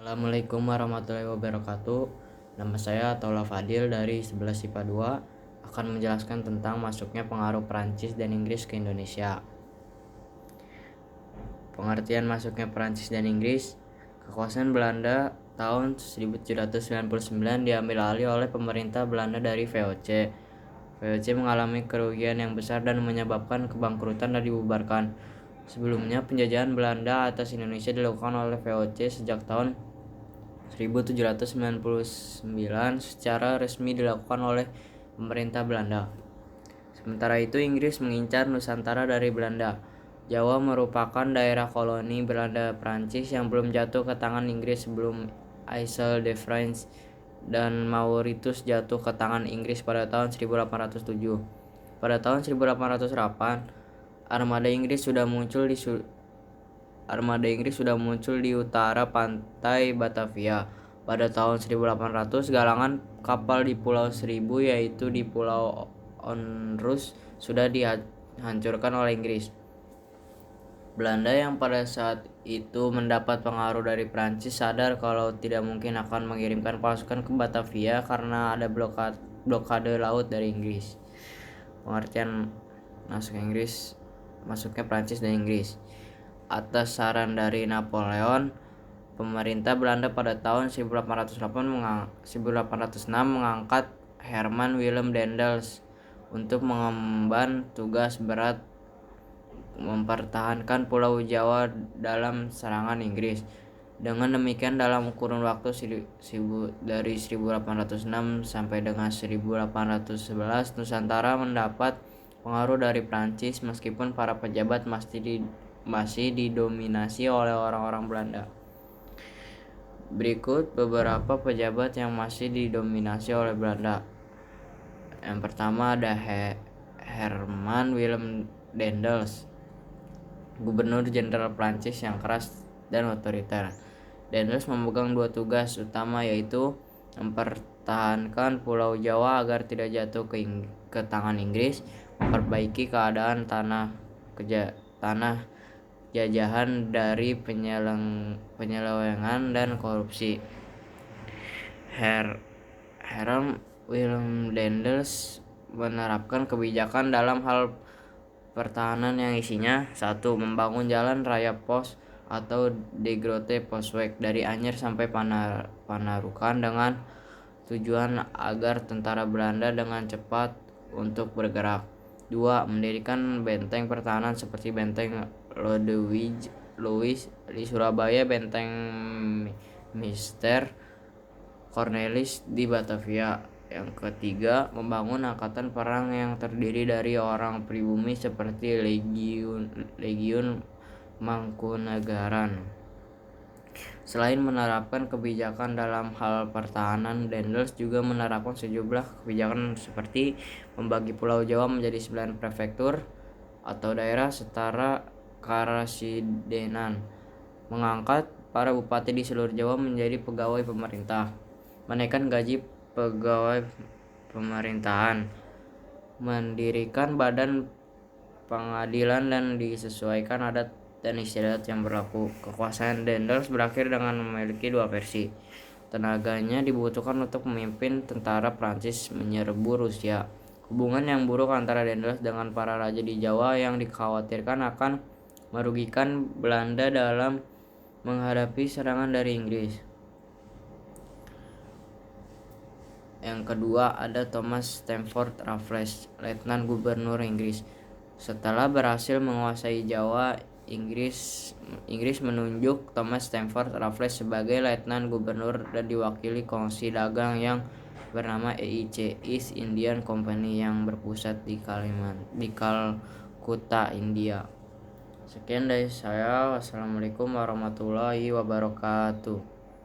Assalamualaikum warahmatullahi wabarakatuh. Nama saya Taula Fadil dari 11 IPA 2 akan menjelaskan tentang masuknya pengaruh Perancis dan Inggris ke Indonesia. Pengertian masuknya Perancis dan Inggris. Kekuasaan Belanda tahun 1799 diambil alih oleh pemerintah Belanda dari VOC. VOC mengalami kerugian yang besar dan menyebabkan kebangkrutan dan dibubarkan. Sebelumnya, penjajahan Belanda atas Indonesia dilakukan oleh VOC sejak tahun 1799 secara resmi dilakukan oleh pemerintah Belanda. Sementara itu, Inggris mengincar Nusantara dari Belanda. Jawa merupakan daerah koloni Belanda Prancis yang belum jatuh ke tangan Inggris sebelum Île-de-France dan Mauritius jatuh ke tangan Inggris pada tahun 1807. Pada tahun 1808, armada Inggris sudah muncul di utara pantai Batavia. Pada tahun 1800, galangan kapal di Pulau Seribu, yaitu di Pulau Onrus, sudah dihancurkan oleh Inggris. Belanda yang pada saat itu mendapat pengaruh dari Prancis sadar kalau tidak mungkin akan mengirimkan pasukan ke Batavia karena ada blokade laut dari Inggris. Pengertian masuknya Prancis dan Inggris. Atas saran dari Napoleon, pemerintah Belanda pada tahun 1806 mengangkat Herman Willem Daendels untuk mengemban tugas berat mempertahankan Pulau Jawa dalam serangan Inggris. Dengan demikian, dalam kurun waktu dari 1806 sampai dengan 1811, Nusantara mendapat pengaruh dari Prancis meskipun para pejabat masih didominasi oleh orang-orang Belanda. Berikut beberapa pejabat yang masih didominasi oleh Belanda. Yang pertama ada Herman Willem Daendels, Gubernur Jenderal Prancis yang keras dan otoriter. Daendels memegang dua tugas utama, yaitu mempertahankan Pulau Jawa agar tidak jatuh ke tangan Inggris, memperbaiki keadaan tanah jajahan dari penyelewengan dan korupsi. Herman Willem Daendels menerapkan kebijakan dalam hal pertahanan yang isinya: 1. Membangun jalan raya pos atau De Grote Postweg dari Anyer sampai Panarukan dengan tujuan agar tentara Belanda dengan cepat untuk bergerak. 2. Mendirikan benteng pertahanan seperti benteng Louis di Surabaya, benteng Mister Cornelis di Batavia. Yang ketiga, membangun angkatan perang yang terdiri dari orang pribumi seperti Legiun Mangkunegaran. Selain menerapkan kebijakan dalam hal pertahanan, Daendels juga menerapkan sejumlah kebijakan seperti membagi Pulau Jawa menjadi 9 prefektur atau daerah setara karasidenan, mengangkat para bupati di seluruh Jawa menjadi pegawai pemerintah, menaikkan gaji pegawai pemerintahan, mendirikan badan pengadilan dan disesuaikan adat dan istiadat yang berlaku. Kekuasaan Daendels berakhir dengan memiliki dua versi. Tenaganya dibutuhkan untuk memimpin tentara Prancis menyerbu Rusia. Hubungan yang buruk antara Daendels dengan para raja di Jawa yang dikhawatirkan akan merugikan Belanda dalam menghadapi serangan dari Inggris. Yang kedua ada Thomas Stamford Raffles, Letnan Gubernur Inggris. Setelah berhasil menguasai Jawa, Inggris menunjuk Thomas Stamford Raffles sebagai Letnan Gubernur dan diwakili Kongsi Dagang yang bernama EIC, East Indian Company, yang berpusat di Kalkuta, India. Sekian dari saya. Wassalamualaikum warahmatullahi wabarakatuh.